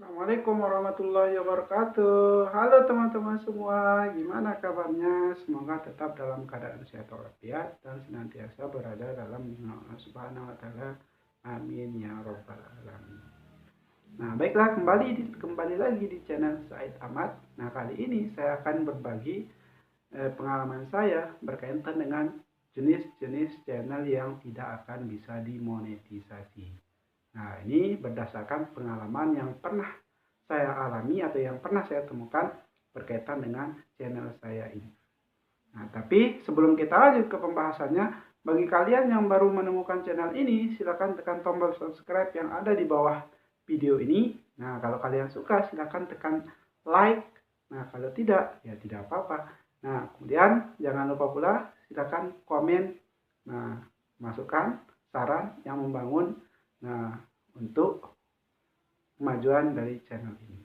Assalamualaikum warahmatullahi wabarakatuh. Halo teman-teman semua, gimana kabarnya? Semoga tetap dalam keadaan sehat walafiat dan senantiasa berada dalam lindungan Allah Subhanahu wa taala. Amin ya robbal alamin. Nah, baiklah, kembali lagi di channel Said Ahmad. Nah, kali ini saya akan berbagi pengalaman saya berkaitan dengan jenis-jenis channel yang tidak akan bisa dimonetisasi. Nah, ini berdasarkan pengalaman yang pernah saya alami atau yang pernah saya temukan berkaitan dengan channel saya ini. Nah, tapi sebelum kita lanjut ke pembahasannya, bagi kalian yang baru menemukan channel ini, silakan tekan tombol subscribe yang ada di bawah video ini. Nah, kalau kalian suka, silakan tekan like. Nah, kalau tidak, ya tidak apa-apa. Nah, kemudian jangan lupa pula silakan komen. Nah, masukkan saran yang membangun. Nah, untuk kemajuan dari channel ini.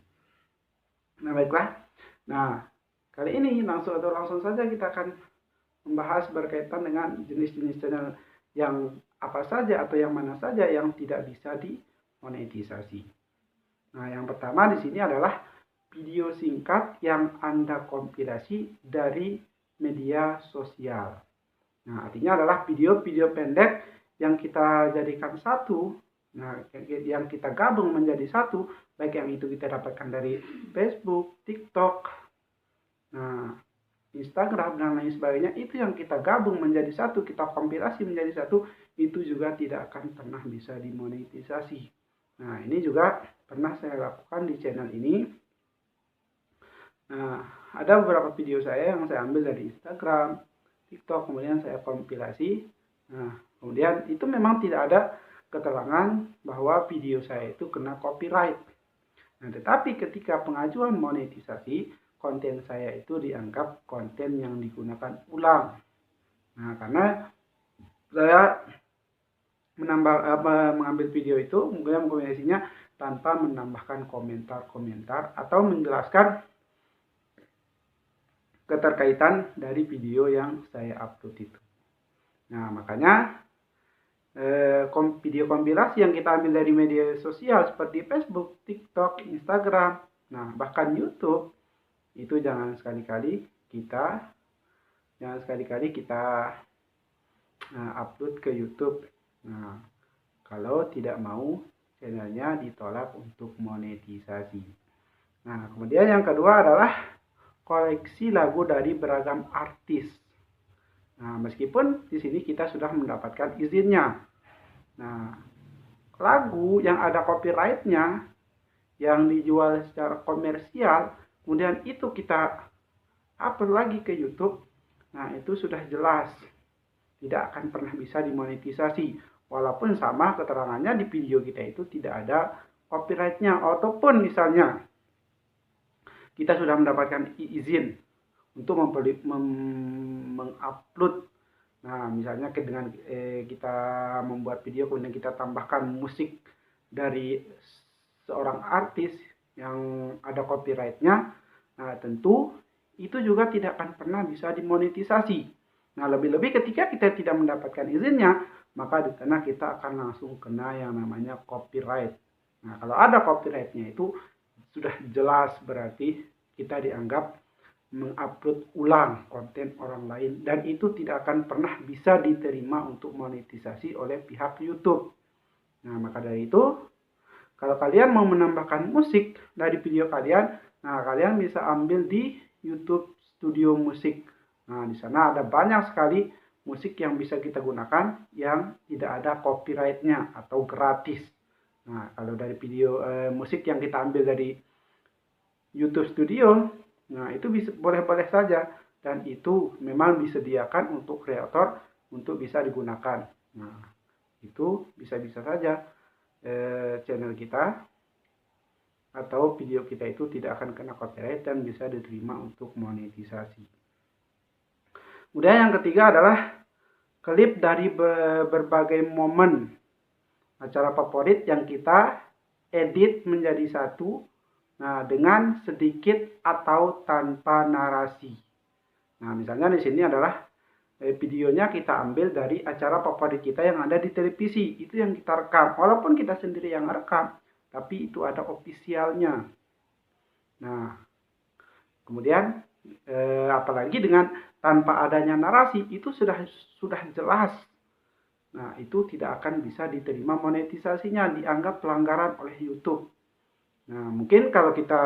Nah, baiklah. Nah, kali ini langsung saja kita akan membahas berkaitan dengan jenis-jenis channel yang apa saja atau yang mana saja yang tidak bisa dimonetisasi. Nah, yang pertama di sini adalah video singkat yang Anda kompilasi dari media sosial. Nah, artinya adalah video-video pendek yang kita jadikan satu. Nah, yang kita gabung menjadi satu, baik yang itu kita dapatkan dari Facebook, TikTok, nah, Instagram, dan lain sebagainya, itu yang kita gabung menjadi satu, kita kompilasi menjadi satu, itu juga tidak akan pernah bisa dimonetisasi. Nah, ini juga pernah saya lakukan di channel ini. Nah, ada beberapa video saya yang saya ambil dari Instagram, TikTok, kemudian saya kompilasi. Nah, kemudian itu memang tidak ada keterangan bahwa video saya itu kena copyright. Nah, tetapi ketika pengajuan monetisasi, konten saya itu dianggap konten yang digunakan ulang. Nah, karena saya mengambil video itu, kemudian kombinasinya tanpa menambahkan komentar-komentar atau menjelaskan keterkaitan dari video yang saya upload itu. Nah, makanya video kompilasi yang kita ambil dari media sosial seperti Facebook, TikTok, Instagram, nah bahkan YouTube, itu jangan sekali-kali kita upload ke YouTube. Nah, kalau tidak mau channelnya ditolak untuk monetisasi. Nah, kemudian yang kedua adalah koleksi lagu dari beragam artis. Nah, meskipun di sini kita sudah mendapatkan izinnya. Nah, lagu yang ada copyright-nya, yang dijual secara komersial, kemudian itu kita upload lagi ke YouTube, nah itu sudah jelas tidak akan pernah bisa dimonetisasi. Walaupun sama keterangannya di video kita itu tidak ada copyright-nya, ataupun misalnya kita sudah mendapatkan izin untuk mengupload. Nah, misalnya dengan kita membuat video kemudian kita tambahkan musik dari seorang artis yang ada copyright-nya, nah tentu itu juga tidak akan pernah bisa dimonetisasi. Nah, lebih-lebih ketika kita tidak mendapatkan izinnya, maka di sana kita akan langsung kena yang namanya copyright. Nah, kalau ada copyright-nya itu sudah jelas berarti kita dianggap mengupload ulang konten orang lain, dan itu tidak akan pernah bisa diterima untuk monetisasi oleh pihak YouTube. Nah, maka dari itu, kalau kalian mau menambahkan musik dari video kalian, nah kalian bisa ambil di YouTube Studio Musik. Nah, di sana ada banyak sekali musik yang bisa kita gunakan yang tidak ada copyright-nya atau gratis. Nah, kalau dari video musik yang kita ambil dari YouTube Studio, nah itu bisa boleh-boleh saja, dan itu memang disediakan untuk kreator untuk bisa digunakan. Nah, itu bisa-bisa saja channel kita atau video kita itu tidak akan kena copyright dan bisa diterima untuk monetisasi. Kemudian yang ketiga adalah klip dari berbagai momen acara favorit yang kita edit menjadi satu. Nah, dengan sedikit atau tanpa narasi. Nah, misalnya di sini adalah videonya kita ambil dari acara favorit kita yang ada di televisi. Itu yang kita rekam. Walaupun kita sendiri yang rekam, tapi itu ada ofisialnya. Nah, kemudian apalagi dengan tanpa adanya narasi itu sudah jelas. Nah, itu tidak akan bisa diterima monetisasinya, dianggap pelanggaran oleh YouTube. Nah, mungkin kalau kita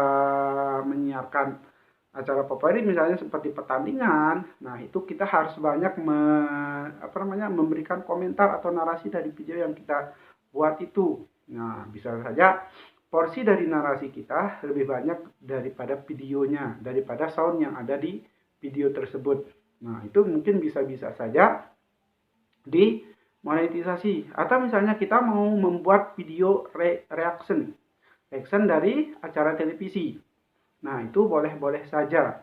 menyiarkan acara favorit misalnya seperti pertandingan, nah itu kita harus banyak memberikan komentar atau narasi dari video yang kita buat itu. Nah, bisa saja porsi dari narasi kita lebih banyak daripada videonya, daripada sound yang ada di video tersebut. Nah, itu mungkin bisa-bisa saja dimonetisasi. Atau misalnya kita mau membuat video reaction dari acara televisi. Nah, itu boleh-boleh saja.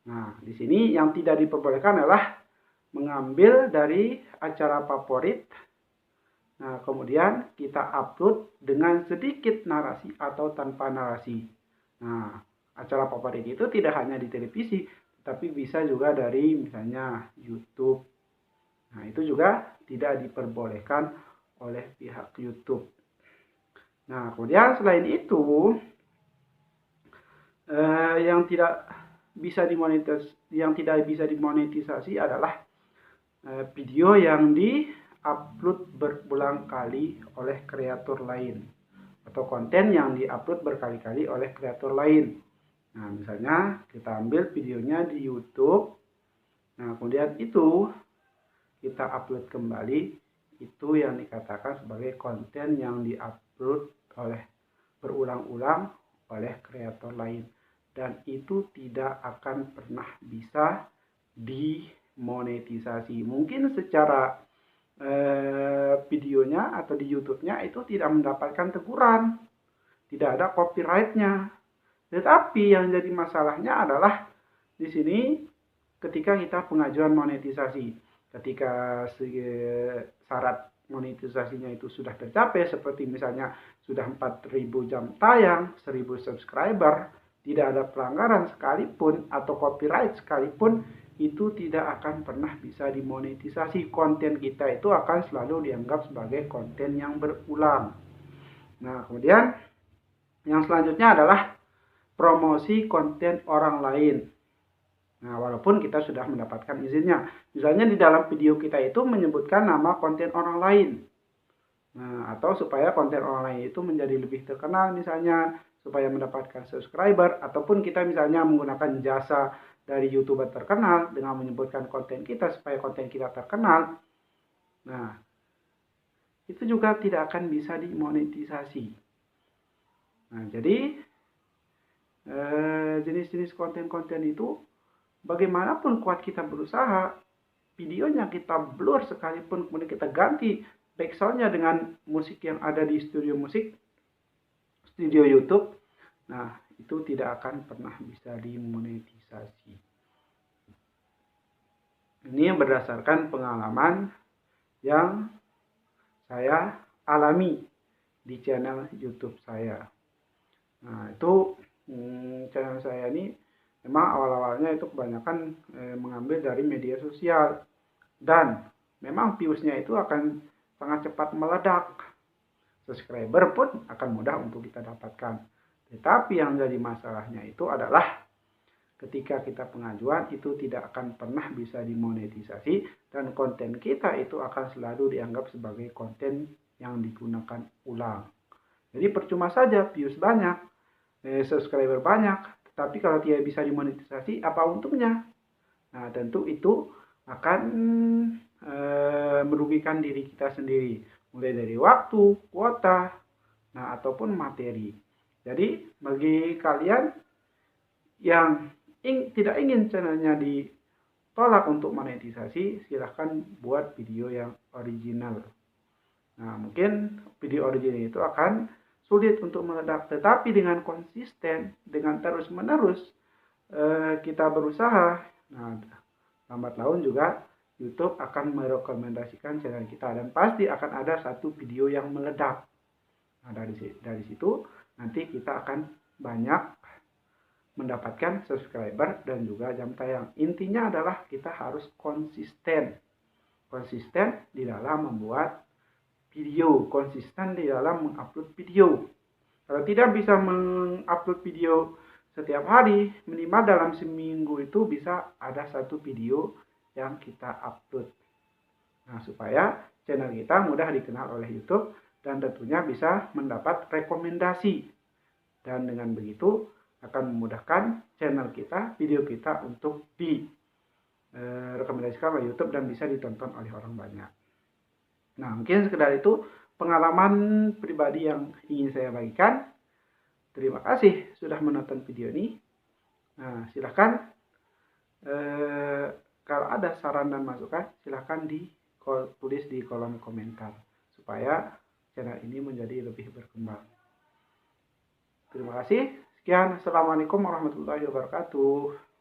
Nah, di sini yang tidak diperbolehkan adalah mengambil dari acara favorit. Nah, kemudian kita upload dengan sedikit narasi atau tanpa narasi. Nah, acara favorit itu tidak hanya di televisi, tapi bisa juga dari misalnya YouTube. Nah, itu juga tidak diperbolehkan oleh pihak YouTube. Nah, kemudian selain itu, yang tidak bisa dimonetisasi adalah video yang di-upload berulang kali oleh kreator lain atau konten yang di-upload berkali-kali oleh kreator lain. Nah, misalnya kita ambil videonya di YouTube. Nah, kemudian itu kita upload kembali, itu yang dikatakan sebagai konten yang di-upload oleh berulang-ulang oleh kreator lain, dan itu tidak akan pernah bisa dimonetisasi. Mungkin secara videonya atau di YouTube-nya itu tidak mendapatkan teguran, tidak ada copyright-nya. Tetapi yang jadi masalahnya adalah di sini ketika kita pengajuan monetisasi, ketika syarat monetisasinya itu sudah tercapai, seperti misalnya sudah 4.000 jam tayang, 1.000 subscriber, tidak ada pelanggaran sekalipun atau copyright sekalipun, itu tidak akan pernah bisa dimonetisasi. Konten kita itu akan selalu dianggap sebagai konten yang berulang. Nah, kemudian yang selanjutnya adalah promosi konten orang lain. Nah, walaupun kita sudah mendapatkan izinnya. Misalnya di dalam video kita itu menyebutkan nama konten orang lain. Nah, atau supaya konten orang lain itu menjadi lebih terkenal misalnya, supaya mendapatkan subscriber, ataupun kita misalnya menggunakan jasa dari YouTuber terkenal dengan menyebutkan konten kita supaya konten kita terkenal. Nah, itu juga tidak akan bisa dimonetisasi. Nah, jadi jenis-jenis konten-konten itu bagaimanapun kuat kita berusaha, videonya kita blur sekalipun, kemudian kita ganti backgroundnya dengan musik yang ada di studio YouTube, nah itu tidak akan pernah bisa dimonetisasi. Ini berdasarkan pengalaman yang saya alami di channel YouTube saya. Nah, itu channel saya ini memang awal-awalnya itu kebanyakan mengambil dari media sosial, dan memang viewsnya itu akan sangat cepat meledak. Subscriber pun akan mudah untuk kita dapatkan. Tetapi yang jadi masalahnya itu adalah ketika kita pengajuan itu tidak akan pernah bisa dimonetisasi, dan konten kita itu akan selalu dianggap sebagai konten yang digunakan ulang. Jadi percuma saja views banyak, subscriber banyak, tapi kalau tidak bisa dimonetisasi, apa untungnya? Nah, tentu itu akan merugikan diri kita sendiri, mulai dari waktu, kuota, nah ataupun materi. Jadi bagi kalian yang tidak ingin channelnya ditolak untuk monetisasi, silahkan buat video yang original. Nah, mungkin video original itu akan sulit untuk meledak, tetapi dengan konsisten, dengan terus-menerus kita berusaha, nah lambat laun juga YouTube akan merekomendasikan channel kita, dan pasti akan ada satu video yang meledak. Nah, dari situ nanti kita akan banyak mendapatkan subscriber dan juga jam tayang. Intinya adalah kita harus konsisten di dalam membuat video, konsisten di dalam mengupload video. Kalau tidak bisa mengupload video setiap hari, minimal dalam seminggu itu bisa ada satu video yang kita upload. Nah, supaya channel kita mudah dikenal oleh YouTube dan tentunya bisa mendapat rekomendasi. Dan dengan begitu akan memudahkan channel kita, video kita untuk direkomendasikan oleh YouTube dan bisa ditonton oleh orang banyak. Nah, mungkin sekedar itu pengalaman pribadi yang ingin saya bagikan. Terima kasih sudah menonton video ini. Nah, silahkan kalau ada saran dan masukan, silahkan tulis di kolom komentar supaya channel ini menjadi lebih berkembang. Terima kasih. Sekian. Assalamualaikum warahmatullahi wabarakatuh.